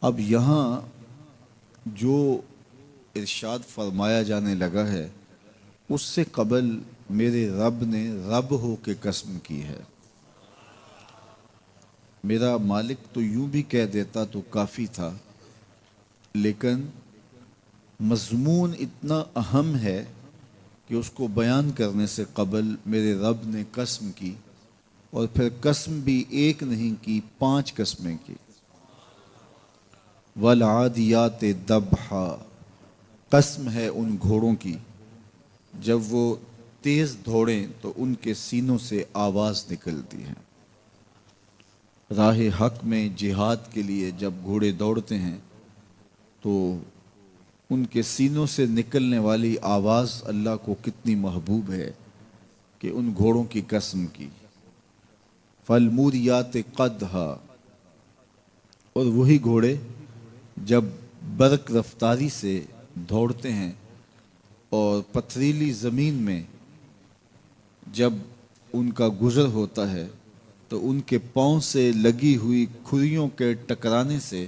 اب یہاں جو ارشاد فرمایا جانے لگا ہے اس سے قبل میرے رب نے رب ہو کے قسم کی ہے۔ میرا مالک تو یوں بھی کہہ دیتا تو کافی تھا، لیکن مضمون اتنا اہم ہے کہ اس کو بیان کرنے سے قبل میرے رب نے قسم کی، اور پھر قسم بھی ایک نہیں کی، 5 قسمیں کی۔ والعادیات ضبحا، قسم ہے ان گھوڑوں کی جب وہ تیز دوڑیں تو ان کے سینوں سے آواز نکلتی ہے۔ راہ حق میں جہاد کے لیے جب گھوڑے دوڑتے ہیں تو ان کے سینوں سے نکلنے والی آواز اللہ کو کتنی محبوب ہے کہ ان گھوڑوں کی قسم کی۔ فالموریات قدحا، اور وہی گھوڑے جب برق رفتاری سے دوڑتے ہیں اور پتھریلی زمین میں جب ان کا گزر ہوتا ہے تو ان کے پاؤں سے لگی ہوئی کھریوں کے ٹکرانے سے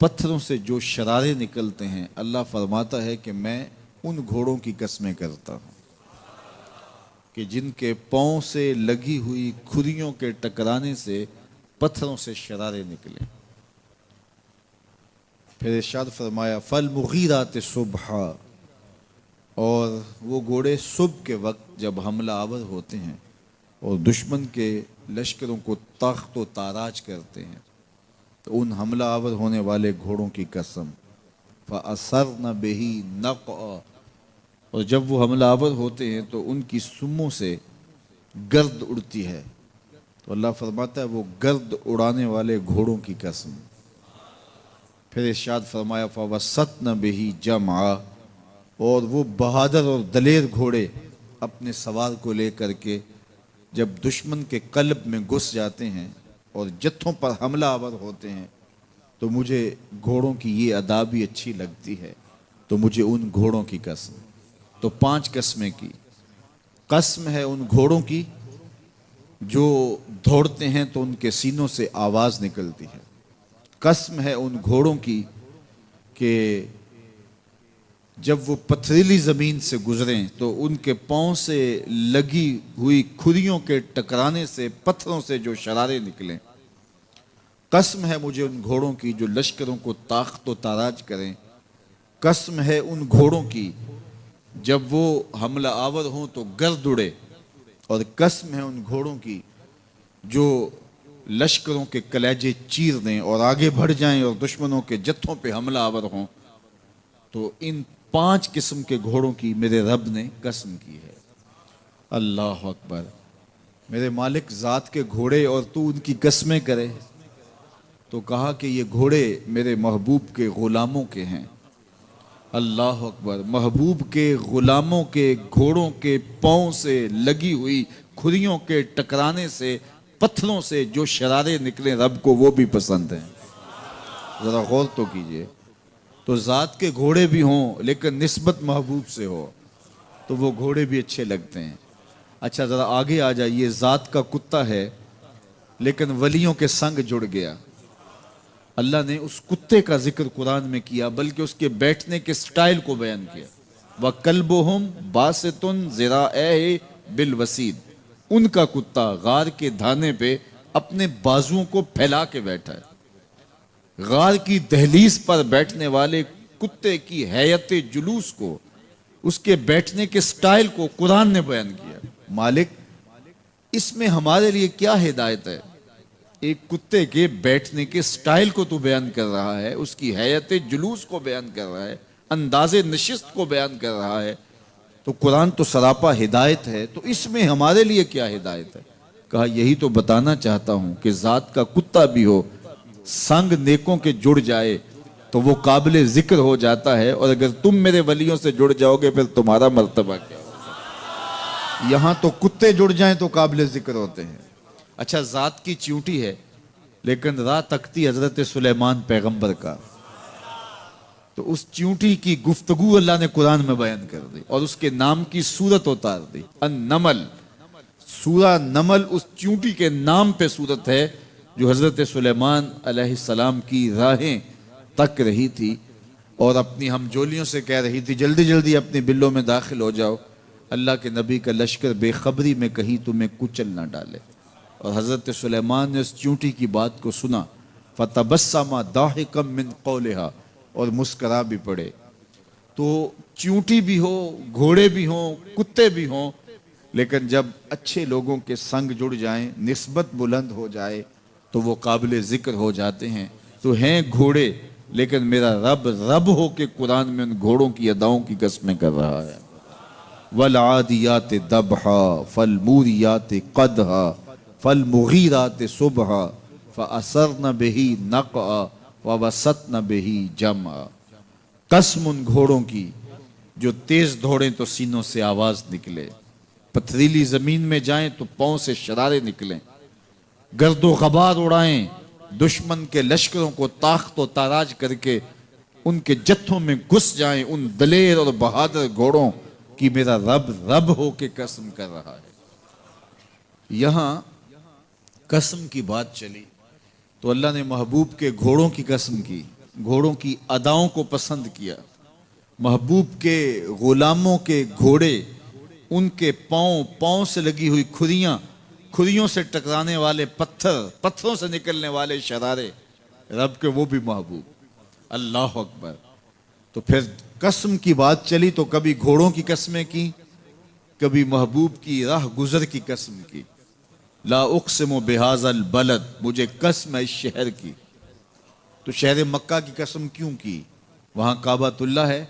پتھروں سے جو شرارے نکلتے ہیں، اللہ فرماتا ہے کہ میں ان گھوڑوں کی قسمیں کرتا ہوں کہ جن کے پاؤں سے لگی ہوئی کھریوں کے ٹکرانے سے پتھروں سے شرارے نکلیں۔ پھر ارشاد فرمایا فالمغیرات صبحا، اور وہ گھوڑے صبح کے وقت جب حملہ آور ہوتے ہیں اور دشمن کے لشکروں کو تاخت و تاراج کرتے ہیں تو ان حملہ آور ہونے والے گھوڑوں کی قسم۔ فَأَثَرْنَ بِهِ نَقْعًا، اور جب وہ حملہ آور ہوتے ہیں تو ان کی سموں سے گرد اڑتی ہے، تو اللہ فرماتا ہے وہ گرد اڑانے والے گھوڑوں کی قسم۔ پھر ارشاد فرمایا فَوَسَّطْنَ بِهِ جَمْعًا، اور وہ بہادر اور دلیر گھوڑے اپنے سوار کو لے کر کے جب دشمن کے قلب میں گھس جاتے ہیں اور جتھوں پر حملہ آور ہوتے ہیں تو مجھے گھوڑوں کی یہ ادا بھی اچھی لگتی ہے، تو مجھے ان گھوڑوں کی قسم۔ تو 5 قسمیں کی۔ قسم ہے ان گھوڑوں کی جو دوڑتے ہیں تو ان کے سینوں سے آواز نکلتی ہے۔ قسم ہے ان گھوڑوں کی کہ جب وہ پتھریلی زمین سے گزریں تو ان کے پاؤں سے لگی ہوئی کھریوں کے ٹکرانے سے پتھروں سے جو شرارے نکلیں۔ قسم ہے مجھے ان گھوڑوں کی جو لشکروں کو تاخت و تاراج کریں۔ قسم ہے ان گھوڑوں کی جب وہ حملہ آور ہوں تو گرد اڑے، اور قسم ہے ان گھوڑوں کی جو لشکروں کے کلیجے چیر دیں اور آگے بڑھ جائیں اور دشمنوں کے جتھوں پہ حملہ آور ہوں۔ تو ان 5 قسم کے گھوڑوں کی میرے رب نے قسم کی ہے۔ اللہ اکبر! میرے مالک ذات کے گھوڑے اور تو ان کی قسمیں کرے، تو کہا کہ یہ گھوڑے میرے محبوب کے غلاموں کے ہیں۔ اللہ اکبر! محبوب کے غلاموں کے گھوڑوں کے پاؤں سے لگی ہوئی کھریوں کے ٹکرانے سے پتھروں سے جو شرارے نکلیں رب کو وہ بھی پسند ہیں۔ ذرا غور تو کیجئے، تو ذات کے گھوڑے بھی ہوں لیکن نسبت محبوب سے ہو تو وہ گھوڑے بھی اچھے لگتے ہیں۔ اچھا ذرا آگے آ جائیے، ذات کا کتا ہے لیکن ولیوں کے سنگ جڑ گیا۔ اللہ نے اس کتے کا ذکر قرآن میں کیا بلکہ اس کے بیٹھنے کے سٹائل کو بیان کیا۔ وَكَلْبُهُمْ بَاسِطٌ ذِرَاعَيْهِ بِالْوَسِيدِ، ان کا کتا غار کے دھانے پہ اپنے بازوؤں کو پھیلا کے بیٹھا ہے۔ غار کی دہلیز پر بیٹھنے والے کتے کی حیت جلوس کو، اس کے بیٹھنے کے سٹائل کو قرآن نے بیان کیا۔ مالک اس میں ہمارے لیے کیا ہدایت ہے؟ ایک کتے کے بیٹھنے کے سٹائل کو تو بیان کر رہا ہے، اس کی حیت جلوس کو بیان کر رہا ہے، انداز نشست کو بیان کر رہا ہے، تو قرآن تو سراپا ہدایت ہے، تو اس میں ہمارے لیے کیا ہدایت ہے؟ کہا یہی تو بتانا چاہتا ہوں کہ ذات کا کتا بھی ہو، سنگ نیکوں کے جڑ جائے تو وہ قابل ذکر ہو جاتا ہے، اور اگر تم میرے ولیوں سے جڑ جاؤ گے پھر تمہارا مرتبہ کیا ہوگا؟ یہاں تو کتے جڑ جائیں تو قابل ذکر ہوتے ہیں۔ اچھا ذات کی چیونٹی ہے لیکن راہ تکتی حضرت سلیمان پیغمبر کا، تو اس چیونٹی کی گفتگو اللہ نے قرآن میں بیان کر دی اور اس کے نام کی سورت اتار دی۔ النمل، سورہ نمل اس چیونٹی کے نام پہ سورت ہے جو حضرت سلیمان علیہ السلام کی راہیں تک رہی تھی اور اپنی ہم جولیوں سے کہہ رہی تھی جلدی جلدی اپنی بلوں میں داخل ہو جاؤ، اللہ کے نبی کا لشکر بے خبری میں کہیں تمہیں کچل نہ ڈالے۔ اور حضرت سلیمان نے اس چونٹی کی بات کو سنا، فَتَبَسَّمَ ضَاحِكًا مِّن قَوْلِهَا، اور مسکرا بھی پڑے۔ تو چونٹی بھی ہو، گھوڑے بھی ہوں، کتے بھی ہوں، لیکن جب اچھے لوگوں کے سنگ جڑ جائیں، نسبت بلند ہو جائے تو وہ قابل ذکر ہو جاتے ہیں۔ تو ہیں گھوڑے، لیکن میرا رب رب ہو کے قرآن میں ان گھوڑوں کی اداؤں کی قسمیں کر رہا ہے۔ وَالْعَادِيَاتِ ضَبْحًا فَالْمُورِيَاتِ قَدْحًا فَالْمُغِيرَاتِ صُبْحًا فَأَثَرْنَ بِهِ نَقْعًا وَوَسَطْنَ بِهِ جَمْعًا۔ قسم ان گھوڑوں کی جو تیز دوڑیں تو سینوں سے آواز نکلے، پتھریلی زمین میں جائیں تو پاؤں سے شرارے نکلیں، گرد و غبار اڑائیں، دشمن کے لشکروں کو تاخت و تاراج کر کے ان کے جتھوں میں گھس جائیں، ان دلیر اور بہادر گھوڑوں کی میرا رب رب ہو کے قسم کر رہا ہے۔ یہاں قسم کی بات چلی تو اللہ نے محبوب کے گھوڑوں کی قسم کی، گھوڑوں کی اداؤں کو پسند کیا۔ محبوب کے غلاموں کے گھوڑے، ان کے پاؤں سے لگی ہوئی کھریوں سے ٹکرانے والے پتھروں سے نکلنے والے شرارے، رب کے وہ بھی محبوب۔ اللہ اکبر۔ تو پھر قسم کی بات چلی تو کبھی گھوڑوں کی قسمیں کی، کبھی محبوب کی راہ گزر کی قسم کی۔ لا اقسم بہذا البلد، مجھے قسم ہے اس شہر کی۔ تو شہر مکہ کی قسم کیوں کی؟ وہاں کعبۃ اللہ ہے،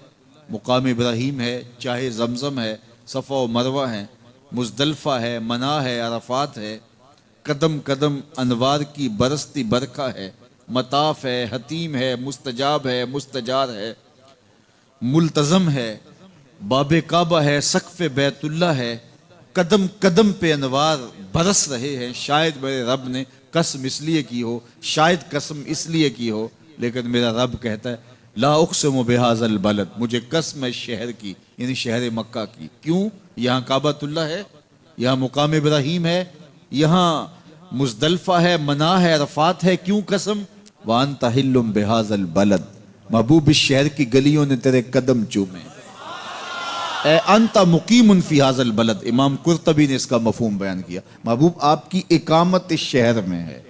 مقام ابراہیم ہے، چاہے زمزم ہے، صفا و مروہ ہے، مزدلفہ ہے، منا ہے، عرفات ہے، قدم قدم انوار کی برستی برکھا ہے، مطاف ہے، حتیم ہے، مستجاب ہے، مستجار ہے، ملتزم ہے، باب کعبہ ہے، سقف بیت اللہ ہے، قدم قدم پہ انوار برس رہے ہیں۔ شاید میرے رب نے قسم اس لیے کی ہو، شاید قسم اس لیے کی ہو، لیکن میرا رب کہتا ہے لا اقسم بہذا البلد، مجھے قسم ہے شہر کی، یعنی شہر مکہ کی۔ کیوں؟ یہاں کعبۃ اللہ ہے، یہاں مقام ابراہیم ہے، یہاں مزدلفہ ہے، منا ہے، عرفات ہے۔ کیوں قسم؟ وَأَنْتَ حِلٌّ بِهَذَا الْبَلَدِ، محبوب اس شہر کی گلیوں نے تیرے قدم چومے۔ اے انت مقیم فی هذا البلد، امام قرطبی نے اس کا مفہوم بیان کیا۔ محبوب آپ کی اقامت اس شہر میں ہے،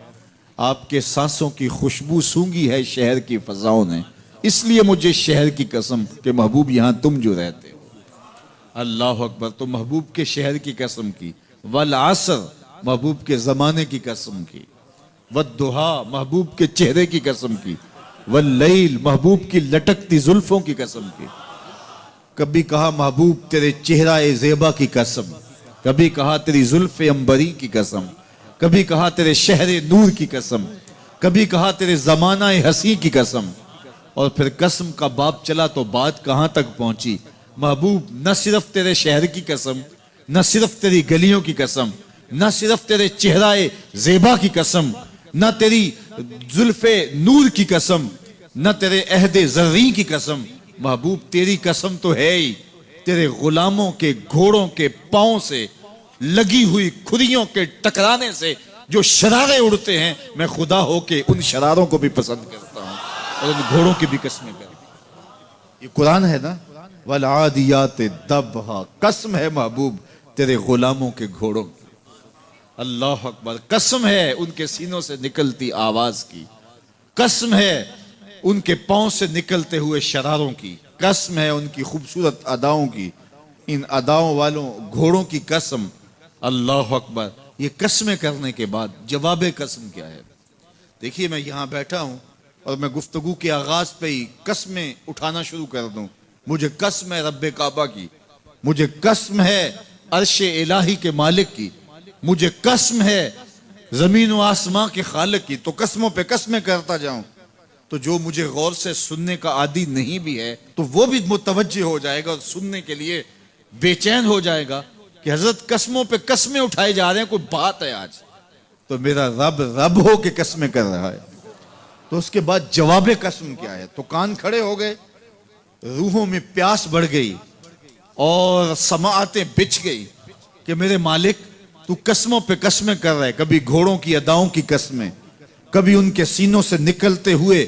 آپ کے سانسوں کی خوشبو سونگی ہے شہر کی فضاؤں نے، اس لیے مجھے شہر کی قسم کہ محبوب یہاں تم جو رہتے ہو۔ اللہ اکبر۔ تو محبوب کے شہر کی قسم کی، والعصر، محبوب کے زمانے کی قسم کی، والضحیٰ، محبوب کے چہرے کی قسم کی، واللیل، محبوب کی لٹکتی زلفوں کی قسم کی۔ کبھی کہا محبوب تیرے چہرہ زیبا کی قسم، کبھی کہا تیری زلف عنبری کی قسم، کبھی کہا تیرے شہر نور کی قسم، کبھی کہا تیرے زمانہ حسین کی قسم۔ اور پھر قسم کا باب چلا تو بات کہاں تک پہنچی؟ محبوب نہ صرف تیرے شہر کی قسم، نہ صرف تیری گلیوں کی قسم، نہ صرف تیرے چہرہ زیبا کی قسم، نہ تیری زلف نور کی قسم، نہ تیرے عہد زرعی کی قسم، محبوب تیری قسم تو ہے ہی تیرے غلاموں کے گھوڑوں کے پاؤں سے لگی ہوئی کھریوں کے ٹکرانے سے جو شرارے اڑتے ہیں، میں خدا ہو کے ان شراروں کو بھی پسند کرتا ہوں اور ان گھوڑوں کی بھی قسمیں کرتا ہوں۔ یہ قرآن ہے نا، والعادیات ضبحا، قسم ہے محبوب تیرے غلاموں کے گھوڑوں کی۔ اللہ اکبر۔ قسم ہے ان کے سینوں سے نکلتی آواز کی، قسم ہے ان کے پاؤں سے نکلتے ہوئے شراروں کی، قسم ہے ان کی خوبصورت اداؤں کی، ان اداؤں والوں گھوڑوں کی قسم۔ اللہ اکبر۔ یہ قسمیں کرنے کے بعد جواب قسم کیا ہے؟ دیکھیے میں یہاں بیٹھا ہوں اور میں گفتگو کے آغاز پہ ہی قسمیں اٹھانا شروع کر دوں۔ مجھے قسم ہے رب کعبہ کی، مجھے قسم ہے عرش الہی کے مالک کی، مجھے قسم ہے زمین و آسمان کے خالق کی، تو قسموں پہ قسمیں کرتا جاؤں تو جو مجھے غور سے سننے کا عادی نہیں بھی ہے تو وہ بھی متوجہ ہو جائے گا اور سننے کے لیے بے چین ہو جائے گا کہ حضرت قسموں پہ قسمیں اٹھائے جا رہے ہیں، کوئی بات ہے آج؟ تو میرا رب رب ہو کے قسمیں کر رہا ہے۔ تو اس کے بعد جواب قسم کیا ہے؟ تو کان کھڑے ہو گئے، روحوں میں پیاس بڑھ گئی اور سماعتیں بچھ گئی کہ میرے مالک تو قسموں پہ قسمیں کر رہے، کبھی گھوڑوں کی اداؤں کی قسمیں، کبھی ان کے سینوں سے نکلتے ہوئے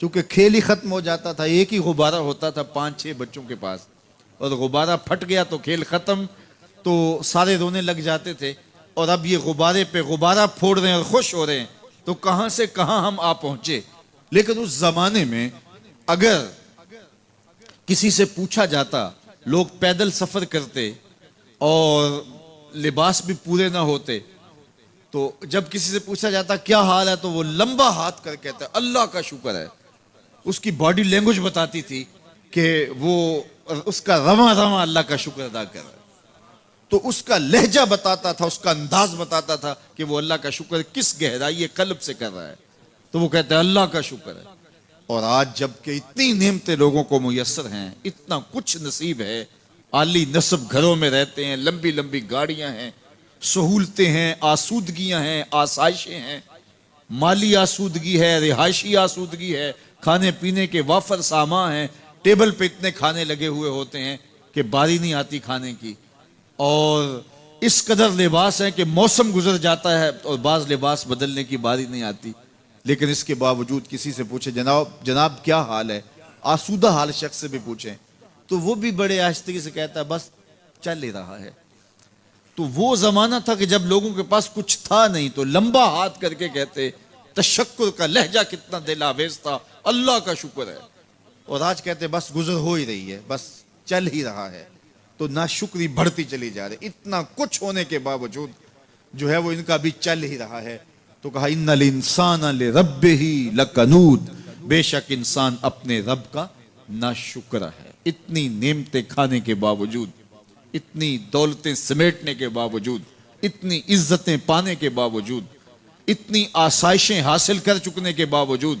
چونکہ کھیل ہی ختم ہو جاتا تھا، ایک ہی غبارہ ہوتا تھا 5-6 بچوں کے پاس، اور غبارہ پھٹ گیا تو کھیل ختم، تو سارے رونے لگ جاتے تھے. اور اب یہ غبارے پہ غبارہ پھوڑ رہے ہیں اور خوش ہو رہے ہیں، تو کہاں سے کہاں ہم آ پہنچے. لیکن اس زمانے میں اگر کسی سے پوچھا جاتا، لوگ پیدل سفر کرتے اور لباس بھی پورے نہ ہوتے، تو جب کسی سے پوچھا جاتا کیا حال ہے، تو وہ لمبا ہاتھ کر کہتا اللہ کا شکر ہے. اس کی باڈی لینگویج بتاتی تھی کہ وہ اس کا رواں رواں اللہ کا شکر ادا کر رہا ہے. تو اس کا لہجہ بتاتا تھا، اس کا انداز بتاتا تھا کہ وہ اللہ کا شکر کس گہرائی قلب سے کر رہا ہے. تو وہ کہتے ہیں اللہ کا شکر ہے. اور آج جب کہ اتنی نعمتیں لوگوں کو میسر ہیں، اتنا کچھ نصیب ہے، عالی نصب گھروں میں رہتے ہیں، لمبی لمبی گاڑیاں ہیں، سہولتیں ہیں، آسودگیاں ہیں، آسائشیں ہیں، مالی آسودگی ہے، رہائشی آسودگی ہے، کھانے پینے کے وافر سامان ہیں، ٹیبل پہ اتنے کھانے لگے ہوئے ہوتے ہیں کہ باری نہیں آتی کھانے کی. اور اس قدر لباس ہے کہ موسم گزر جاتا ہے اور بعض لباس بدلنے کی باری نہیں آتی. لیکن اس کے باوجود کسی سے پوچھے جناب کیا حال ہے، آسودہ حال شخص سے بھی پوچھیں، تو وہ بھی بڑے آہستگی سے کہتا ہے بس چل ہی رہا ہے. تو وہ زمانہ تھا کہ جب لوگوں کے پاس کچھ تھا نہیں تو لمبا ہاتھ کر کے کہتے، تشکر کا لہجہ کتنا دل آویز تھا، اللہ کا شکر ہے. اور آج کہتے بس گزر ہو ہی رہی ہے، بس چل ہی رہا ہے. تو ناشکری بڑھتی چلی جا رہی، اتنا کچھ ہونے کے باوجود جو ہے وہ ان کا بھی چل ہی رہا ہے. تو کہا ان الانسان لربہ لکنود، بے شک انسان اپنے رب کا ناشکر ہے. اتنی نعمتیں کھانے کے باوجود، اتنی دولتیں سمیٹنے کے باوجود، اتنی عزتیں پانے کے باوجود، اتنی آسائشیں حاصل کر چکنے کے باوجود،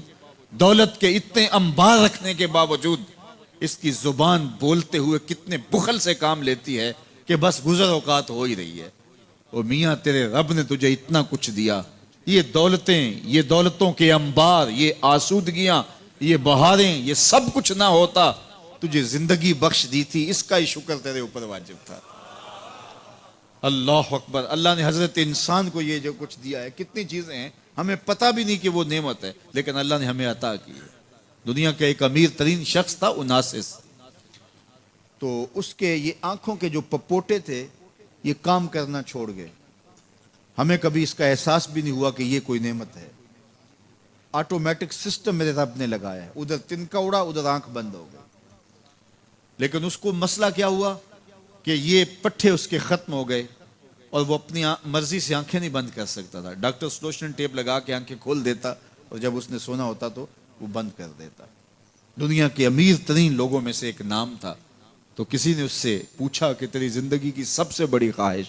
دولت کے اتنے انبار رکھنے کے باوجود، اس کی زبان بولتے ہوئے کتنے بخل سے کام لیتی ہے کہ بس گزر اوقات ہو ہی رہی ہے. او میاں تیرے رب نے تجھے اتنا کچھ دیا، یہ دولتیں، یہ دولتوں کے انبار، یہ آسودگیاں، یہ بہاریں، یہ سب کچھ نہ ہوتا، تجھے زندگی بخش دی تھی، اس کا ہی شکر تیرے اوپر واجب تھا. اللہ اکبر. اللہ نے حضرت انسان کو یہ جو کچھ دیا ہے، کتنی چیزیں ہیں ہمیں پتہ بھی نہیں کہ وہ نعمت ہے، لیکن اللہ نے ہمیں عطا کی ہے. دنیا کا ایک امیر ترین شخص تھا اوناسس، تو اس کے یہ آنکھوں کے جو پپوٹے تھے یہ کام کرنا چھوڑ گئے. ہمیں کبھی اس کا احساس بھی نہیں ہوا کہ یہ کوئی نعمت ہے. آٹومیٹک سسٹم میرے رب نے لگایا ہے، ادھر تنکا اڑا ادھر آنکھ بند ہو گئی. لیکن اس کو مسئلہ کیا ہوا کہ یہ پٹھے اس کے ختم ہو گئے اور وہ اپنی مرضی سے آنکھیں نہیں بند کر سکتا تھا. ڈاکٹر سلوشن ٹیپ لگا کے آنکھیں کھول دیتا اور جب اس نے سونا ہوتا تو وہ بند کر دیتا. دنیا کے امیر ترین لوگوں میں سے ایک نام تھا. تو کسی نے اس سے پوچھا کہ تیری زندگی کی سب سے بڑی خواہش؟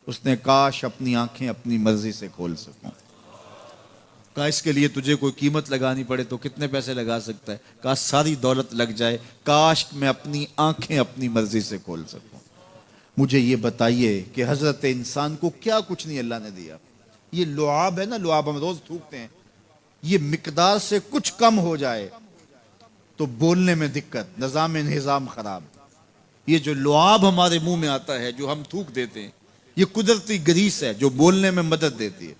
اس نے کاش اپنی آنکھیں اپنی مرضی سے کھول سکوں. کہا اس کے لیے تجھے کوئی قیمت لگانی پڑے تو کتنے پیسے لگا سکتا ہے؟ کہا ساری دولت لگ جائے، کاش میں اپنی آنکھیں اپنی مرضی سے کھول سکوں. مجھے یہ بتائیے کہ حضرت انسان کو کیا کچھ نہیں اللہ نے دیا. یہ لعاب ہے نا، لعاب ہم روز تھوکتے ہیں، یہ مقدار سے کچھ کم ہو جائے تو بولنے میں دقت، نظام انہضام خراب. یہ جو لعاب ہمارے منہ میں آتا ہے جو ہم تھوک دیتے ہیں، یہ قدرتی گریس ہے جو بولنے میں مدد دیتی ہے،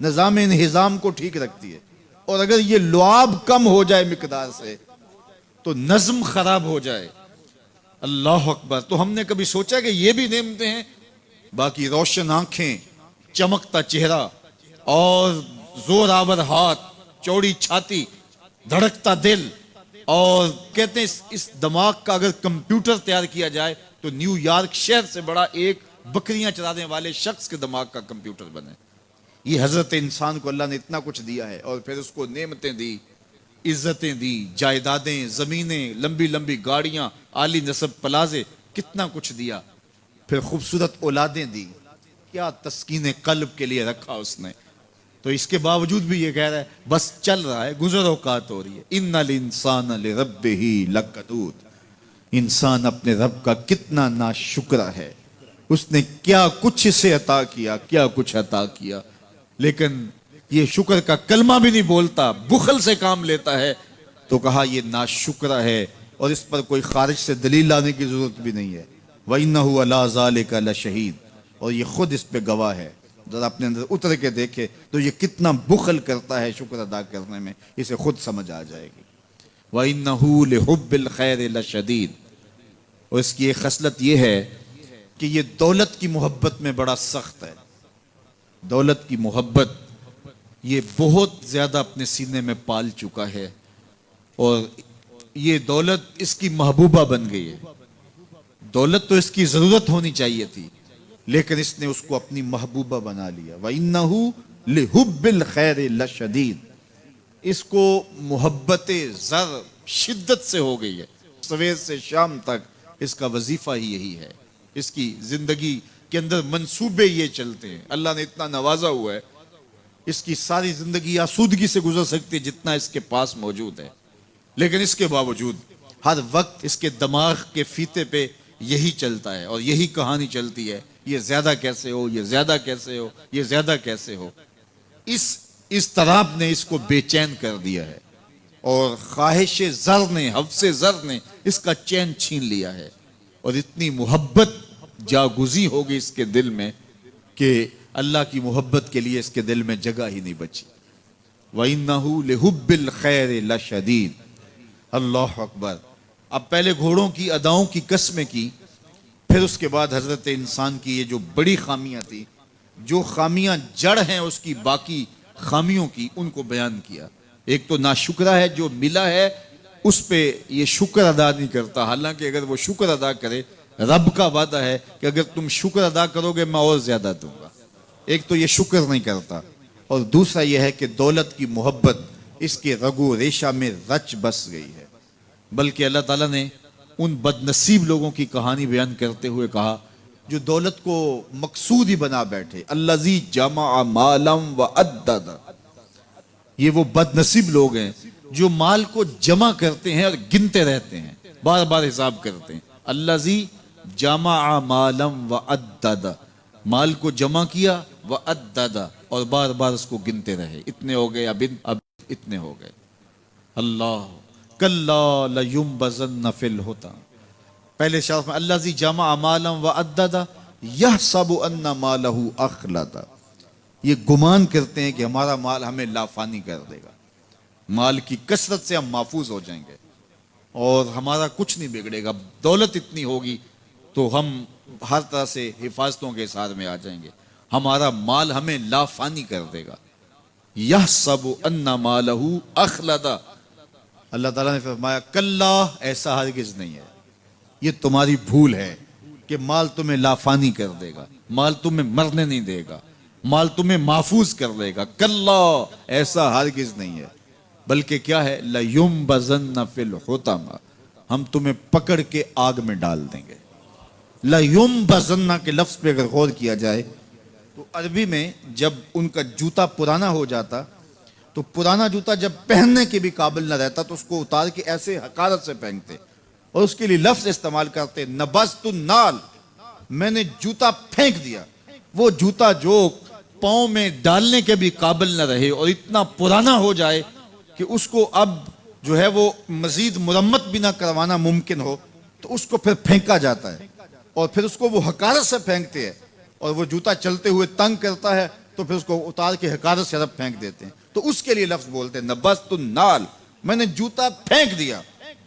نظام انہضام کو ٹھیک رکھتی ہے. اور اگر یہ لعاب کم ہو جائے مقدار سے تو نظم خراب ہو جائے. اللہ اکبر. تو ہم نے کبھی سوچا کہ یہ بھی نعمتیں ہیں؟ باقی روشن آنکھیں، چمکتا چہرہ اور زور آور ہاتھ، چوڑی چھاتی، دھڑکتا دل، اور کہتے ہیں اس دماغ کا اگر کمپیوٹر تیار کیا جائے تو نیو یارک شہر سے بڑا ایک بکریاں چرانے والے شخص کے دماغ کا کمپیوٹر بنے. یہ حضرت انسان کو اللہ نے اتنا کچھ دیا ہے اور پھر اس کو نعمتیں دی، عزتیں دی، جائیدادیں، زمینیں، لمبی لمبی گاڑیاں، عالی نصب پلازے، کتنا کچھ دیا. پھر خوبصورت اولادیں دی، کیا تسکین قلب کے لیے رکھا اس نے. تو اس کے باوجود بھی یہ کہہ رہا ہے بس چل رہا ہے، گزر اوقات ہو رہی ہے. ان الانسان لربہ لکنود. انسان اپنے رب کا کتنا ناشکر ہے، اس نے کیا کچھ اسے عطا کیا، کیا کچھ عطا کیا، لیکن یہ شکر کا کلمہ بھی نہیں بولتا، بخل سے کام لیتا ہے. تو کہا یہ ناشکر ہے اور اس پر کوئی خارج سے دلیل لانے کی ضرورت بھی نہیں ہے. وَإِنَّهُ عَلَىٰ ذَلِكَ لَشَهِيدٌ. اور یہ خود اس پہ گواہ ہے. ذرا اپنے اندر اتر کے دیکھے تو یہ کتنا بخل کرتا ہے شکر ادا کرنے میں، اسے خود سمجھ آ جائے گی۔ وَإِنَّهُ لِحُبِّ الْخَيْرِ لَشَدِيدٌ، اور اس کی ایک خصلت یہ ہے کہ یہ دولت کی محبت میں بڑا سخت ہے۔ دولت کی محبت یہ بہت زیادہ اپنے سینے میں پال چکا ہے، اور یہ دولت اس کی محبوبہ بن گئی ہے۔ دولت تو اس کی ضرورت ہونی چاہیے تھی، لیکن اس نے اس کو اپنی محبوبہ بنا لیا۔ وَإِنَّهُ لِحُبِّ الْخَيْرِ لَشَدِيدٌ، اس کو محبت زر شدت سے ہو گئی ہے، سویر سے شام تک اس کا وظیفہ ہی یہی ہے، اس کی زندگی کے اندر منصوبے یہ چلتے ہیں۔ اللہ نے اتنا نوازا ہوا ہے، اس کی ساری زندگی آسودگی سے گزر سکتی ہے جتنا اس کے پاس موجود ہے، لیکن اس کے باوجود ہر وقت اس کے دماغ کے فیتے پہ یہی چلتا ہے اور یہی کہانی چلتی ہے، یہ زیادہ کیسے ہو، یہ زیادہ کیسے ہو، یہ زیادہ کیسے ہو۔ اس اضطراب نے اس کو بے چین کر دیا ہے، اور خواہش زر نے، حوث زر نے اس کا چین چھین لیا ہے، اور اتنی محبت جاگزی ہوگی اس کے دل میں کہ اللہ کی محبت کے لیے اس کے دل میں جگہ ہی نہیں بچی۔ وَإِنَّهُ لِحُبِّ الْخَيْرِ لَشَدِيدٌ، اللہ اکبر۔ اب پہلے گھوڑوں کی اداؤں کی قسمیں کی، پھر اس کے بعد حضرت انسان کی یہ جو بڑی خامیاں تھی، جو خامیاں جڑ ہیں اس کی باقی خامیوں کی، ان کو بیان کیا۔ ایک تو ناشکرہ ہے، جو ملا ہے اس پہ یہ شکر ادا نہیں کرتا، حالانکہ اگر وہ شکر ادا کرے، رب کا وعدہ ہے کہ اگر تم شکر ادا کرو گے میں اور زیادہ دوں گا۔ ایک تو یہ شکر نہیں کرتا، اور دوسرا یہ ہے کہ دولت کی محبت اس کے رگو ریشہ میں رچ بس گئی ہے۔ بلکہ اللہ تعالیٰ نے ان بد نصیب لوگوں کی کہانی بیان کرتے ہوئے کہا جو دولت کو مقصود ہی بنا بیٹھے، الذی جمع مالا وعدد، یہ وہ بد نصیب لوگ ہیں جو مال کو جمع کرتے ہیں اور گنتے رہتے ہیں، بار بار حساب کرتے ہیں۔ الذی جمع مالا وعدد، مال کو جمع کیا، وعدد، اور بار بار اس کو گنتے رہے، اتنے ہو گئے، اب اتنے ہو گئے۔ اللہ کلا لینبذن فی الحطام، پہلے شرف میں الذی جمع مالا وعدد یحسب ان مالہ اخلد، یہ گمان کرتے ہیں کہ ہمارا مال ہمیں لافانی کر دے گا، مال کی کثرت سے ہم محفوظ ہو جائیں گے اور ہمارا کچھ نہیں بگڑے گا، دولت اتنی ہوگی تو ہم ہر طرح سے حفاظتوں کے ساتھ میں آ جائیں گے، ہمارا مال ہمیں لافانی کر دے گا۔ یحسب ان مالہ اخلد، اللہ تعالیٰ نے فرمایا کلا، ایسا ہرگز نہیں ہے، یہ تمہاری بھول ہے کہ مال تمہیں لافانی کر دے گا، مال تمہیں مرنے نہیں دے گا، مال تمہیں محفوظ کر دے گا، کلا، ایسا ہرگز نہیں ہے، بلکہ کیا ہے، لَيُنبَذَنَّ فِي الْحُطَمَةِ، ہم تمہیں پکڑ کے آگ میں ڈال دیں گے۔ لَيُنبَذَنَّ کے لفظ پہ اگر غور کیا جائے تو عربی میں جب ان کا جوتا پرانا ہو جاتا تو پرانا جوتا جب پہننے کے بھی قابل نہ رہتا تو اس کو اتار کے ایسے حقارت سے پہنتے، اور اس کے لیے لفظ استعمال کرتے، نبذت النال، میں نے جوتا پھینک دیا، وہ جوتا جو پاؤں میں ڈالنے کے بھی قابل نہ رہے اور اتنا پرانا ہو جائے کہ اس کو اب جو ہے وہ مزید مرمت بھی نہ کروانا ممکن ہو، تو اس کو پھر پھینکا جاتا ہے، اور پھر اس کو وہ حقارت سے پھینکتے ہیں، اور وہ جوتا چلتے ہوئے تنگ کرتا ہے تو پھر اس کو اتار کے حقارت سے رب پھینک دیتے ہیں، تو اس کے لیے لفظ بولتے ہیں نبذت النال، میں نے جوتا پھینک دیا،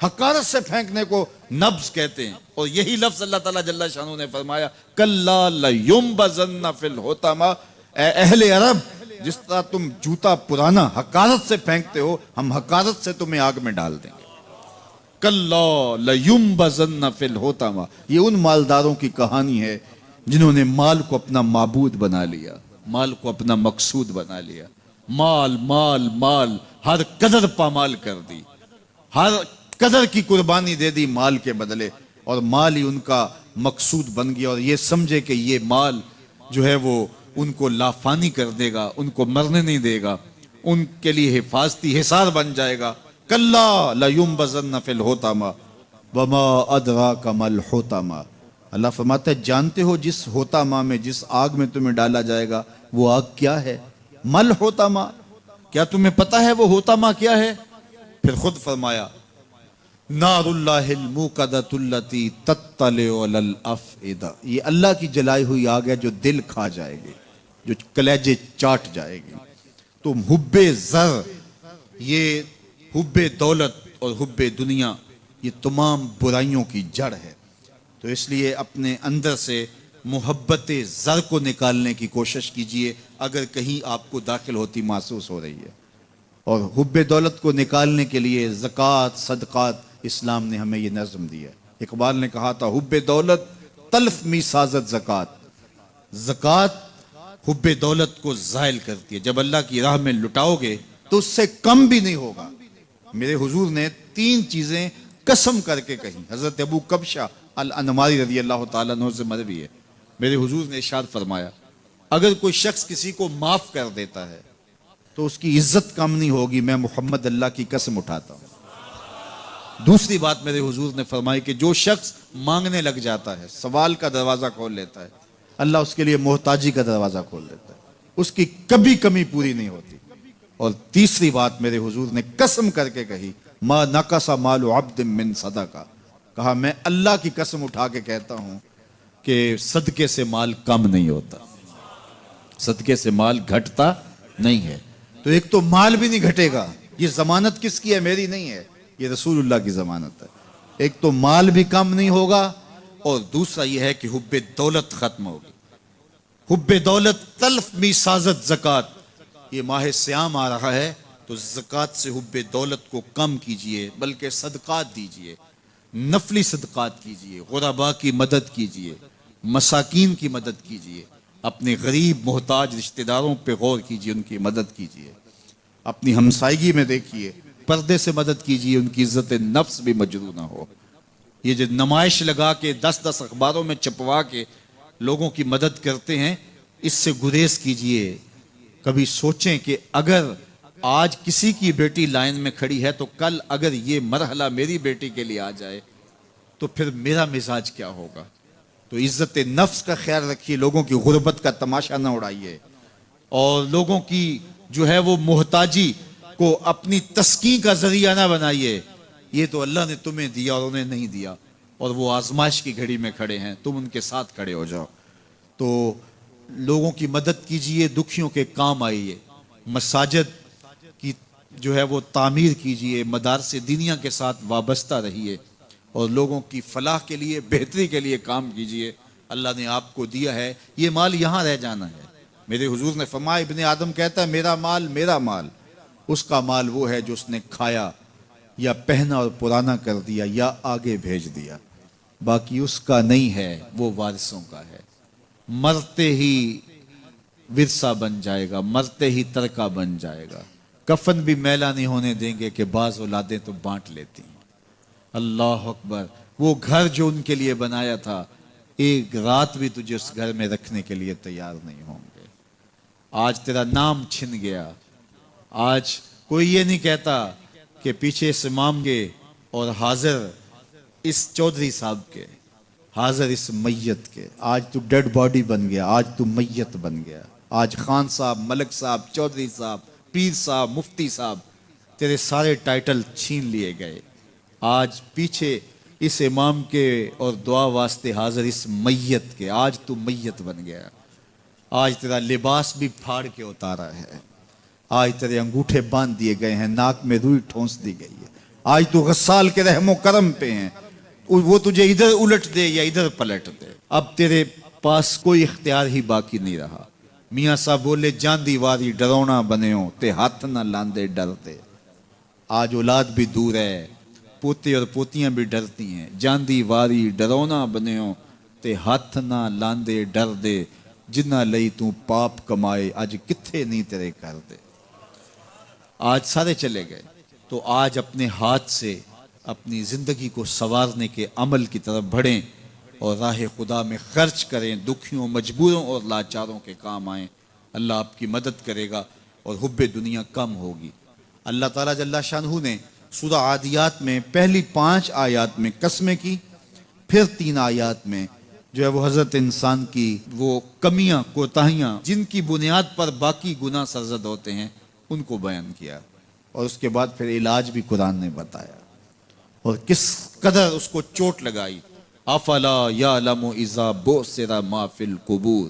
حقارت سے پھینکنے کو نبض کہتے ہیں، اور یہی لفظ اللہ تعالیٰ جل شانہ نے فرمایا کلا لینبذن فی الحطمہ، اے اہل عرب، جس طرح تم جوتا پرانا حقارت سے پھینکتے ہو، ہم حقارت سے تمہیں آگ میں ڈال دیں گے۔ کلا لینبذن فی الحطمہ، یہ ان مالداروں کی کہانی ہے جنہوں نے مال کو اپنا معبود بنا لیا، مال کو اپنا مقصود بنا لیا، مال مال مال، ہر قدر پامال کر دی، ہر قدر کی قربانی دے دی مال کے بدلے، اور مال ہی ان کا مقصود بن گیا، اور یہ سمجھے کہ یہ مال جو ہے وہ ان کو لافانی کر دے گا، ان کو مرنے نہیں دے گا، ان کے لیے حفاظتی حصار بن جائے گا۔ کلا لینبذن فی الحطمہ وما ادراک ما الحطمہ، اللہ فرماتا ہے جانتے ہو جس حطمہ میں، جس آگ میں تمہیں ڈالا جائے گا وہ آگ کیا ہے؟ مل حطمہ، کیا تمہیں پتا ہے وہ حطمہ کیا ہے؟ پھر خود فرمایا نار اللہ الموقدۃ التی تطلع علی الافئدہ، یہ اللہ کی جلائی ہوئی آگ ہے جو دل کھا جائے گی، جو کلیجے چاٹ جائے گی۔ تو حب زر، یہ حب دولت اور حب دنیا، یہ تمام برائیوں کی جڑ ہے۔ تو اس لیے اپنے اندر سے محبت زر کو نکالنے کی کوشش کیجئے اگر کہیں آپ کو داخل ہوتی محسوس ہو رہی ہے، اور حب دولت کو نکالنے کے لیے زکوٰۃ، صدقات، اسلام نے ہمیں یہ نظم دی ہے۔ اقبال نے کہا تھا حب دولت تلف می سازت زکوٰۃ، زکوٰۃ حب دولت کو زائل کرتی ہے، جب اللہ کی راہ میں لٹاؤ گے تو اس سے کم بھی نہیں ہوگا۔ میرے حضور نے 3 چیزیں قسم کر کے کہیں، حضرت ابو کبشہ الانماری رضی اللہ تعالیٰ عنہ سے مروی ہے۔ میرے حضور نے ارشاد فرمایا اگر کوئی شخص کسی کو معاف کر دیتا ہے تو اس کی عزت کم نہیں ہوگی، میں محمد اللہ کی قسم اٹھاتا ہوں۔ دوسری بات میرے حضور نے فرمائی کہ جو شخص مانگنے لگ جاتا ہے، سوال کا دروازہ کھول لیتا ہے، اللہ اس کے لیے محتاجی کا دروازہ کھول دیتا ہے، اس کی کبھی کمی پوری نہیں ہوتی۔ اور تیسری بات میرے حضور نے قسم کر کے کہی ما نقص مال عبد من صدقہ، کہا میں اللہ کی قسم اٹھا کے کہتا ہوں کہ صدقے سے مال کم نہیں ہوتا، صدقے سے مال گھٹتا نہیں ہے۔ تو ایک تو مال بھی نہیں گھٹے گا، یہ ضمانت کس کی ہے؟ میری نہیں ہے، یہ رسول اللہ کی ضمانت ہے۔ ایک تو مال بھی کم نہیں ہوگا، اور دوسرا یہ ہے کہ حب دولت ختم ہوگی۔ حب دولت تلف می سازت زکوٰۃ، یہ ماہ سیام آ رہا ہے تو زکوٰۃ سے حب دولت کو کم کیجئے، بلکہ صدقات دیجئے، نفلی صدقات کیجئے، غرباء کی مدد کیجئے، مساکین کی مدد کیجئے، اپنے غریب محتاج رشتہ داروں پہ غور کیجئے، ان کی مدد کیجئے، اپنی ہمسائیگی میں دیکھیے، پردے سے مدد کیجئے، ان کی عزت نفس بھی مجروح نہ ہو۔ یہ جو نمائش لگا کے 10 اخباروں میں چھپوا کے لوگوں کی مدد کرتے ہیں، اس سے گریز کیجئے۔ کبھی سوچیں کہ اگر آج کسی کی بیٹی لائن میں کھڑی ہے تو کل اگر یہ مرحلہ میری بیٹی کے لیے آ جائے تو پھر میرا مزاج کیا ہوگا۔ تو عزت نفس کا خیال رکھیے، لوگوں کی غربت کا تماشا نہ اڑائیے، اور لوگوں کی جو ہے وہ محتاجی کو اپنی تسکین کا ذریعہ نہ بنائیے۔ یہ تو اللہ نے تمہیں دیا اور انہیں نہیں دیا، اور وہ آزمائش کی گھڑی میں کھڑے ہیں، تم ان کے ساتھ کھڑے ہو جاؤ۔ تو لوگوں کی مدد کیجئے، دکھیوں کے کام آئیے، مساجد کی جو ہے وہ تعمیر کیجئے، مدارس دینیہ کے ساتھ وابستہ رہیے، اور لوگوں کی فلاح کے لیے، بہتری کے لیے کام کیجئے۔ اللہ نے آپ کو دیا ہے، یہ مال یہاں رہ جانا ہے۔ میرے حضور نے فرمایا ابن آدم کہتا ہے میرا مال میرا مال، اس کا مال وہ ہے جو اس نے کھایا یا پہنا اور پرانا کر دیا یا آگے بھیج دیا، باقی اس کا نہیں ہے، وہ وارثوں کا ہے۔ مرتے ہی ورثہ بن جائے گا، مرتے ہی ترکہ بن جائے گا۔ کفن بھی میلا نہیں ہونے دیں گے کہ بعض اولادیں تو بانٹ لیتی ہیں۔ اللہ اکبر، وہ گھر جو ان کے لیے بنایا تھا، ایک رات بھی تجھے اس گھر میں رکھنے کے لیے تیار نہیں ہوں گے۔ آج تیرا نام چھن گیا، آج کوئی یہ نہیں کہتا کہ پیچھے اس امام کے اور حاضر اس چودھری صاحب کے، حاضر اس میت کے۔ آج تو ڈیڈ باڈی بن گیا، آج تو میت بن گیا۔ آج خان صاحب، ملک صاحب، چودھری صاحب، پیر صاحب، مفتی صاحب، تیرے سارے ٹائٹل چھین لیے گئے۔ آج پیچھے اس امام کے اور دعا واسطے حاضر اس میت کے، آج تو میت بن گیا۔ آج تیرا لباس بھی پھاڑ کے اتارا ہے، آج تیرے انگوٹھے باندھ دیے گئے ہیں، ناک میں روئی ٹھونس دی گئی ہے۔ آج تو غسال کے رحم و کرم پہ ہیں، وہ تجھے ادھر الٹ دے یا ادھر پلٹ دے، اب تیرے پاس کوئی اختیار ہی باقی نہیں رہا۔ میاں صاحب بولے جاندی واری ڈرونا بنیو تے ہاتھ نہ لاندے ڈرتے۔ آج اولاد بھی دور ہے، پوتے اور پوتیاں بھی ڈرتی ہیں۔ جاندی واری ڈرونا بنیو تے ہاتھ نہ لاندے ڈر دے، جنہ لئی تو پاپ کمائے اج کتھے نہیں تیرے کر دے۔ آج سارے چلے گئے، تو آج اپنے ہاتھ سے اپنی زندگی کو سنوارنے کے عمل کی طرف بڑھیں اور راہ خدا میں خرچ کریں، دکھیوں، مجبوروں اور لاچاروں کے کام آئیں۔ اللہ آپ کی مدد کرے گا اور حب دنیا کم ہوگی۔ اللہ تعالیٰ جل شانہ نے سورہ عادیات میں پہلی 5 آیات میں قسمیں کی، پھر 3 آیات میں جو ہے وہ حضرت انسان کی وہ کمیاں، کوتاہیاں جن کی بنیاد پر باقی گناہ سرزد ہوتے ہیں ان کو بیان کیا، اور اس کے بعد پھر علاج بھی قرآن نے بتایا، اور کس قدر اس کو چوٹ لگائی۔ افلا یعلم اذا بعثر ما فی القبور،